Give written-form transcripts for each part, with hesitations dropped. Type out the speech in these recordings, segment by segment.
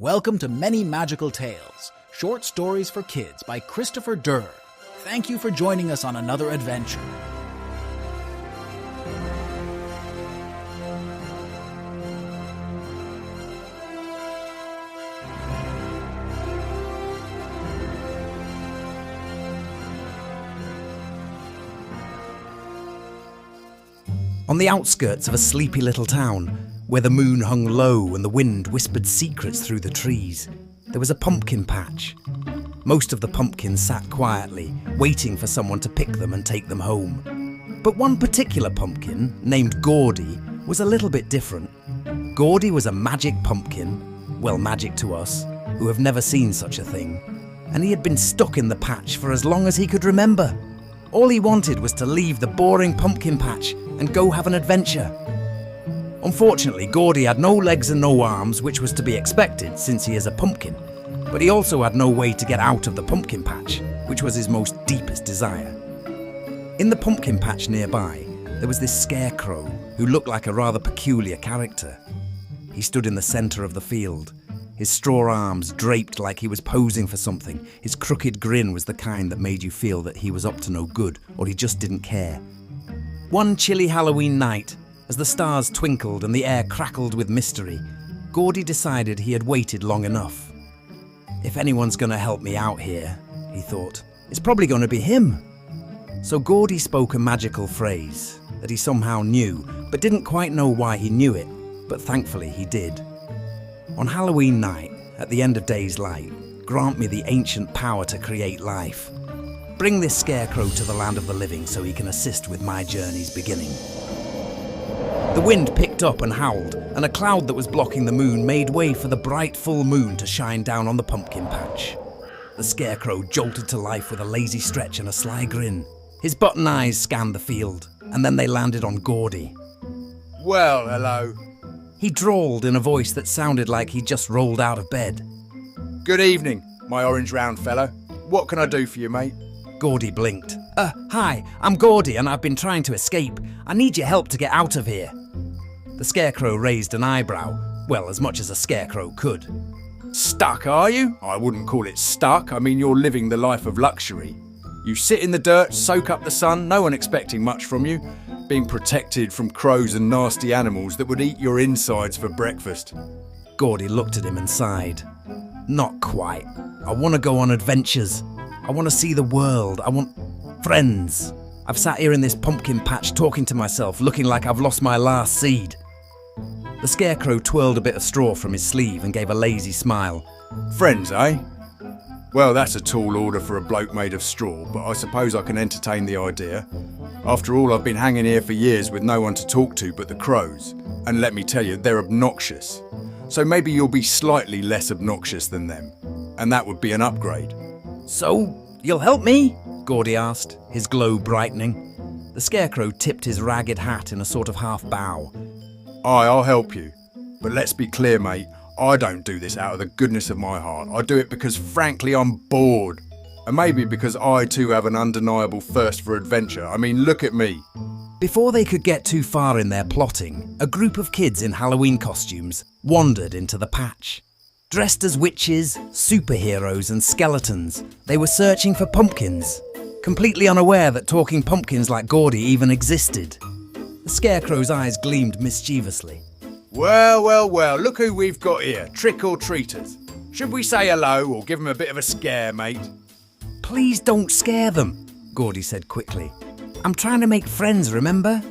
Welcome to Many Magical Tales, short stories for kids by Christopher Durr. Thank you for joining us on another adventure. On the outskirts of a sleepy little town, where the moon hung low and the wind whispered secrets through the trees, there was a pumpkin patch. Most of the pumpkins sat quietly, waiting for someone to pick them and take them home. But one particular pumpkin, named Gordy, was a little bit different. Gordy was a magic pumpkin, well, magic to us, who have never seen such a thing, and he had been stuck in the patch for as long as he could remember. All he wanted was to leave the boring pumpkin patch and go have an adventure. Unfortunately, Gordy had no legs and no arms, which was to be expected since he is a pumpkin, but he also had no way to get out of the pumpkin patch, which was his most deepest desire. In the pumpkin patch nearby, there was this scarecrow who looked like a rather peculiar character. He stood in the centre of the field, his straw arms draped like he was posing for something. His crooked grin was the kind that made you feel that he was up to no good, or he just didn't care. One chilly Halloween night, as the stars twinkled and the air crackled with mystery, Gordy decided he had waited long enough. If anyone's going to help me out here, he thought, it's probably going to be him. So Gordy spoke a magical phrase that he somehow knew, but didn't quite know why he knew it, but thankfully he did. On Halloween night, at the end of day's light, grant me the ancient power to create life. Bring this scarecrow to the land of the living so he can assist with my journey's beginning. The wind picked up and howled, and a cloud that was blocking the moon made way for the bright full moon to shine down on the pumpkin patch. The scarecrow jolted to life with a lazy stretch and a sly grin. His button eyes scanned the field, and then they landed on Gordy. Well, hello. He drawled in a voice that sounded like he'd just rolled out of bed. Good evening, my orange round fellow. What can I do for you, mate? Gordy blinked. Hi, I'm Gordy and I've been trying to escape. I need your help to get out of here. The scarecrow raised an eyebrow, well, as much as a scarecrow could. Stuck, are you? I wouldn't call it stuck. I mean, you're living the life of luxury. You sit in the dirt, soak up the sun, no one expecting much from you, being protected from crows and nasty animals that would eat your insides for breakfast. Gordy looked at him and sighed. Not quite. I want to go on adventures. I want to see the world. I want friends. I've sat here in this pumpkin patch talking to myself, looking like I've lost my last seed. The scarecrow twirled a bit of straw from his sleeve and gave a lazy smile. Friends, eh? Well, that's a tall order for a bloke made of straw, but I suppose I can entertain the idea. After all, I've been hanging here for years with no one to talk to but the crows. And let me tell you, they're obnoxious. So maybe you'll be slightly less obnoxious than them. And that would be an upgrade. So, you'll help me? Gordy asked, his glow brightening. The scarecrow tipped his ragged hat in a sort of half bow. Aye, I'll help you. But let's be clear, mate. I don't do this out of the goodness of my heart. I do it because, frankly, I'm bored. And maybe because I too have an undeniable thirst for adventure. I mean, look at me. Before they could get too far in their plotting, a group of kids in Halloween costumes wandered into the patch. Dressed as witches, superheroes and skeletons, they were searching for pumpkins, completely unaware that talking pumpkins like Gordy even existed. The scarecrow's eyes gleamed mischievously. Well, look who we've got here, trick-or-treaters. Should we say hello or give them a bit of a scare, mate? Please don't scare them, Gordy said quickly. I'm trying to make friends, remember?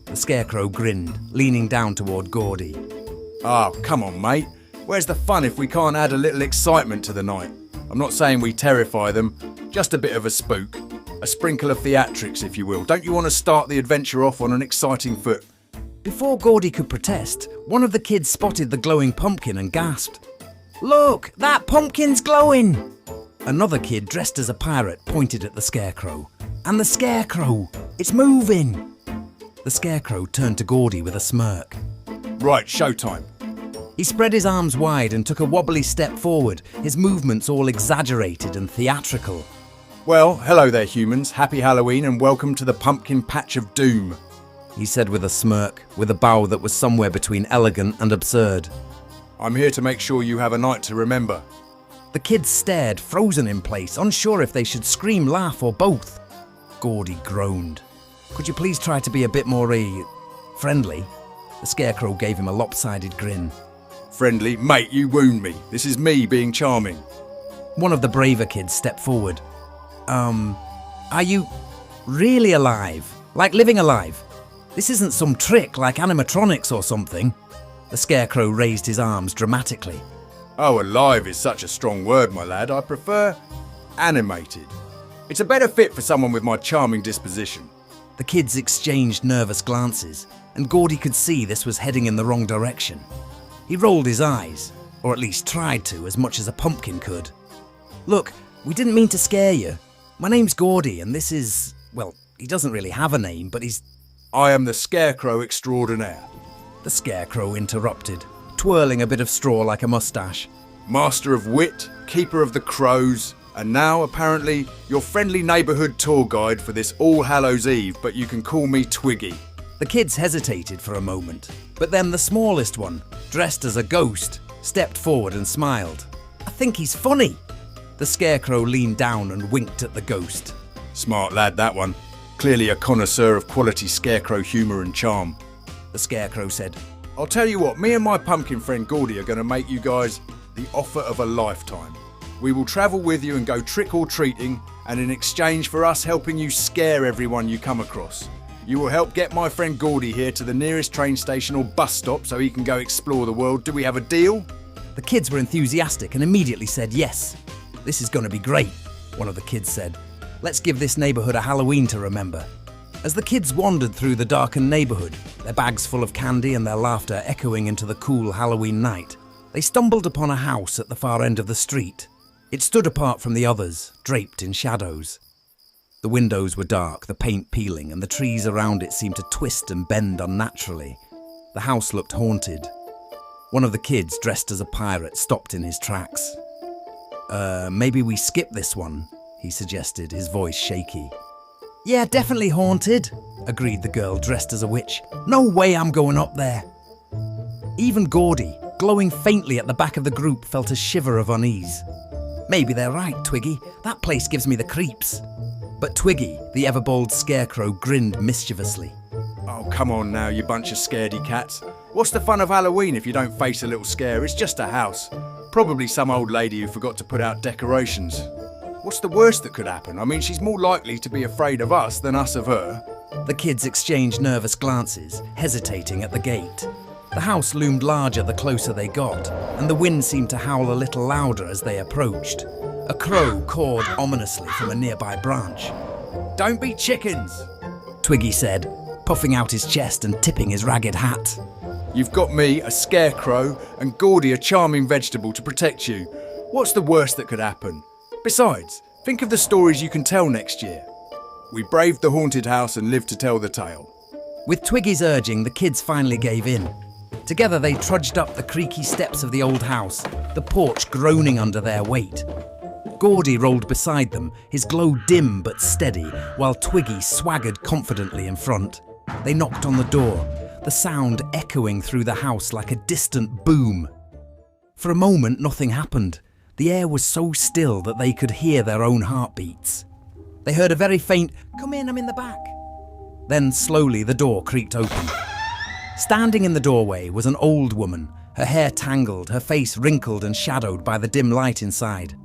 The scarecrow grinned, leaning down toward Gordy. Oh, come on, mate. Where's the fun if we can't add a little excitement to the night? I'm not saying we terrify them, just a bit of a spook. A sprinkle of theatrics, if you will. Don't you want to start the adventure off on an exciting foot? Before Gordy could protest, one of the kids spotted the glowing pumpkin and gasped. Look, that pumpkin's glowing! Another kid dressed as a pirate pointed at the scarecrow. And the scarecrow! It's moving! The scarecrow turned to Gordy with a smirk. Right, showtime. He spread his arms wide and took a wobbly step forward, his movements all exaggerated and theatrical. Well, hello there, humans. Happy Halloween and welcome to the pumpkin patch of doom. He said with a smirk, with a bow that was somewhere between elegant and absurd. I'm here to make sure you have a night to remember. The kids stared, frozen in place, unsure if they should scream, laugh, or both. Gordy groaned. Could you please try to be a bit more, friendly? The Scarecrow gave him a lopsided grin. Friendly? Mate, you wound me. This is me being charming. One of the braver kids stepped forward. Are you really alive? Like living alive? This isn't some trick like animatronics or something. The Scarecrow raised his arms dramatically. Oh, alive is such a strong word, my lad. I prefer animated. It's a better fit for someone with my charming disposition. The kids exchanged nervous glances, and Gordy could see this was heading in the wrong direction. He rolled his eyes, or at least tried to, as much as a pumpkin could. Look, we didn't mean to scare you. My name's Gordy, and this is, well, he doesn't really have a name, but he's... I am the Scarecrow extraordinaire. The Scarecrow interrupted, twirling a bit of straw like a mustache. Master of wit, keeper of the crows, and now, apparently, your friendly neighbourhood tour guide for this All Hallows Eve, but you can call me Twiggy. The kids hesitated for a moment, but then the smallest one, dressed as a ghost, stepped forward and smiled. I think he's funny. The Scarecrow leaned down and winked at the ghost. Smart lad, that one. Clearly a connoisseur of quality Scarecrow humour and charm. The Scarecrow said, I'll tell you what, me and my pumpkin friend Gordy are going to make you guys the offer of a lifetime. We will travel with you and go trick-or-treating, and in exchange for us helping you scare everyone you come across, you will help get my friend Gordy here to the nearest train station or bus stop so he can go explore the world. Do we have a deal? The kids were enthusiastic and immediately said yes. This is going to be great, one of the kids said. Let's give this neighbourhood a Halloween to remember. As the kids wandered through the darkened neighbourhood, their bags full of candy and their laughter echoing into the cool Halloween night, they stumbled upon a house at the far end of the street. It stood apart from the others, draped in shadows. The windows were dark, the paint peeling, and the trees around it seemed to twist and bend unnaturally. The house looked haunted. One of the kids, dressed as a pirate, stopped in his tracks. Maybe we skip this one, he suggested, his voice shaky. Yeah, definitely haunted, agreed the girl dressed as a witch. No way I'm going up there. Even Gordy, glowing faintly at the back of the group, felt a shiver of unease. Maybe they're right, Twiggy. That place gives me the creeps. But Twiggy, the ever-bold Scarecrow, grinned mischievously. Oh, come on now, you bunch of scaredy cats. What's the fun of Halloween if you don't face a little scare? It's just a house. Probably some old lady who forgot to put out decorations. What's the worst that could happen? I mean, she's more likely to be afraid of us than us of her. The kids exchanged nervous glances, hesitating at the gate. The house loomed larger the closer they got, and the wind seemed to howl a little louder as they approached. A crow cawed ominously from a nearby branch. Don't be chickens, Twiggy said, puffing out his chest and tipping his ragged hat. You've got me, a scarecrow, and Gordy, a charming vegetable, to protect you. What's the worst that could happen? Besides, think of the stories you can tell next year. We braved the haunted house and lived to tell the tale. With Twiggy's urging, the kids finally gave in. Together they trudged up the creaky steps of the old house, the porch groaning under their weight. Gordy rolled beside them, his glow dim but steady, while Twiggy swaggered confidently in front. They knocked on the door, the sound echoing through the house like a distant boom. For a moment, nothing happened. The air was so still that they could hear their own heartbeats. They heard a very faint, "Come in, I'm in the back." Then slowly the door creaked open. Standing in the doorway was an old woman, her hair tangled, her face wrinkled and shadowed by the dim light inside.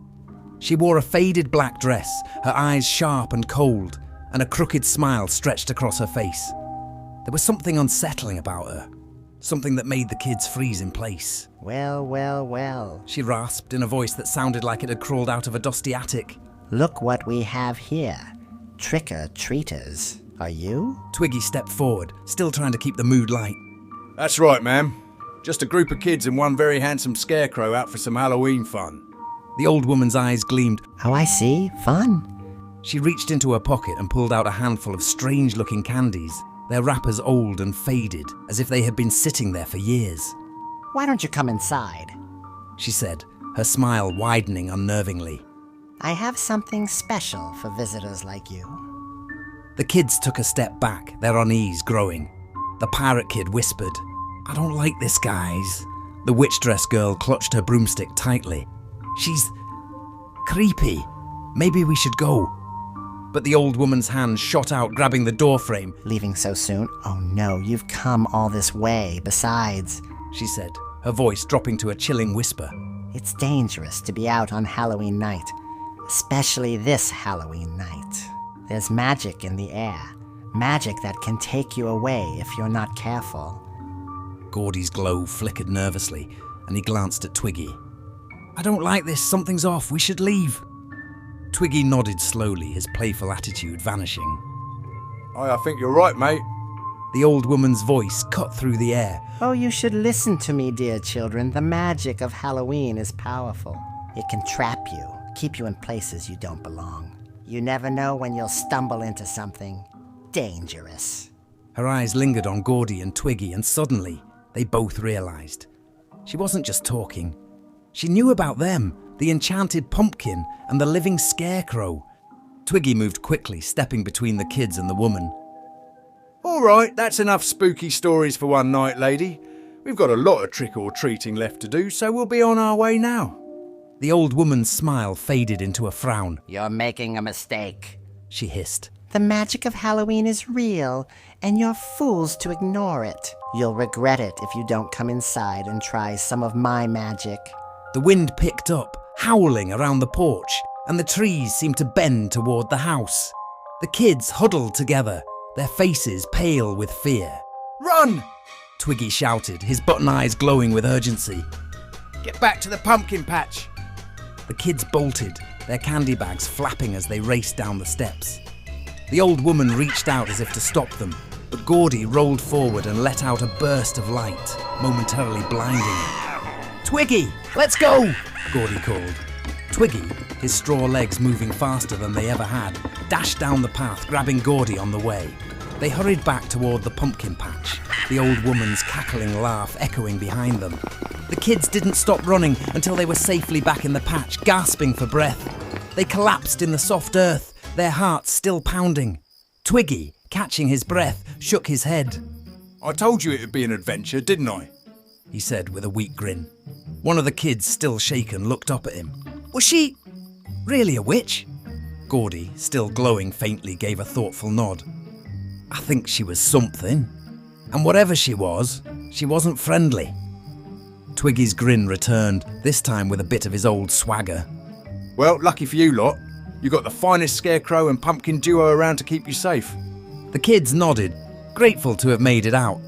She wore a faded black dress, her eyes sharp and cold, and a crooked smile stretched across her face. There was something unsettling about her, something that made the kids freeze in place. Well, well, well, She rasped in a voice that sounded like it had crawled out of a dusty attic. look what we have here. Trick-or-treaters. Are you? Twiggy stepped forward, still trying to keep the mood light. That's right, ma'am. Just a group of kids and one very handsome scarecrow out for some Halloween fun. The old woman's eyes gleamed. Oh, I see. Fun. She reached into her pocket and pulled out a handful of strange-looking candies, their wrappers old and faded, as if they had been sitting there for years. Why don't you come inside? She said, her smile widening unnervingly. I have something special for visitors like you. The kids took a step back, their unease growing. The pirate kid whispered, "I don't like this, guys. The witch dress girl clutched her broomstick tightly. She's creepy. Maybe we should go. But the old woman's hand shot out, grabbing the doorframe. Leaving so soon? Oh no, you've come all this way. Besides, She said, her voice dropping to a chilling whisper. It's dangerous to be out on Halloween night, especially this Halloween night. There's magic in the air, magic that can take you away if you're not careful. Gordy's glow flickered nervously, and he glanced at Twiggy. I don't like this, something's off, we should leave. Twiggy nodded slowly, his playful attitude vanishing. I think you're right, mate. The old woman's voice cut through the air. Oh, you should listen to me, dear children. The magic of Halloween is powerful. It can trap you, keep you in places you don't belong. You never know when you'll stumble into something dangerous. Her eyes lingered on Gordy and Twiggy, and suddenly they both realized. She wasn't just talking. She knew about them, the enchanted pumpkin and the living scarecrow. Twiggy moved quickly, stepping between the kids and the woman. All right, that's enough spooky stories for one night, lady. We've got a lot of trick-or-treating left to do, so we'll be on our way now. The old woman's smile faded into a frown. You're making a mistake, She hissed. The magic of Halloween is real, and you're fools to ignore it. You'll regret it if you don't come inside and try some of my magic. The wind picked up, howling around the porch, and the trees seemed to bend toward the house. The kids huddled together, their faces pale with fear. Run! Twiggy shouted, his button eyes glowing with urgency. Get back to the pumpkin patch. The kids bolted, their candy bags flapping as they raced down the steps. The old woman reached out as if to stop them, but Gordy rolled forward and let out a burst of light, momentarily blinding. Twiggy, let's go! Gordy called. Twiggy, his straw legs moving faster than they ever had, dashed down the path, grabbing Gordy on the way. They hurried back toward the pumpkin patch, the old woman's cackling laugh echoing behind them. The kids didn't stop running until they were safely back in the patch, gasping for breath. They collapsed in the soft earth, their hearts still pounding. Twiggy, catching his breath, shook his head. I told you it would be an adventure, didn't I? He said with a weak grin. One of the kids, still shaken, looked up at him. Was she really a witch? Gordy, still glowing faintly, gave a thoughtful nod. I think she was something. And whatever she wasn't friendly. Twiggy's grin returned, this time with a bit of his old swagger. Well, lucky for you lot. You got the finest scarecrow and pumpkin duo around to keep you safe. The kids nodded, grateful to have made it out.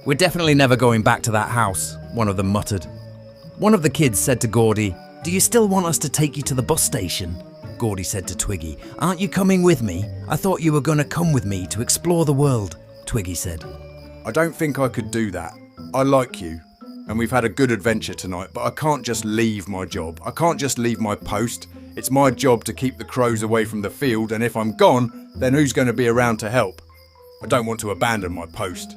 We're definitely never going back to that house, one of them muttered. One of the kids said to Gordy, Do you still want us to take you to the bus station? Gordy said to Twiggy, Aren't you coming with me? I thought you were going to come with me to explore the world, Twiggy said. I don't think I could do that. I like you, and we've had a good adventure tonight, but I can't just leave my job. I can't just leave my post. It's my job to keep the crows away from the field, and if I'm gone, then who's going to be around to help? I don't want to abandon my post.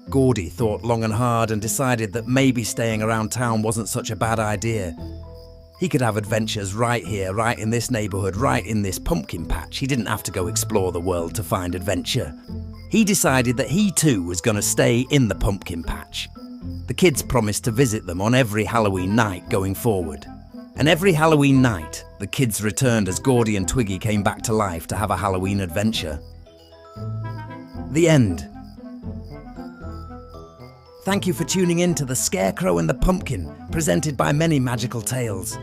Gordy thought long and hard and decided that maybe staying around town wasn't such a bad idea. He could have adventures right here, right in this neighbourhood, right in this pumpkin patch. He didn't have to go explore the world to find adventure. He decided that he too was going to stay in the pumpkin patch. The kids promised to visit them on every Halloween night going forward. And every Halloween night, the kids returned as Gordy and Twiggy came back to life to have a Halloween adventure. The end. Thank you for tuning in to The Scarecrow and the Pumpkin, presented by Many Magical Tales.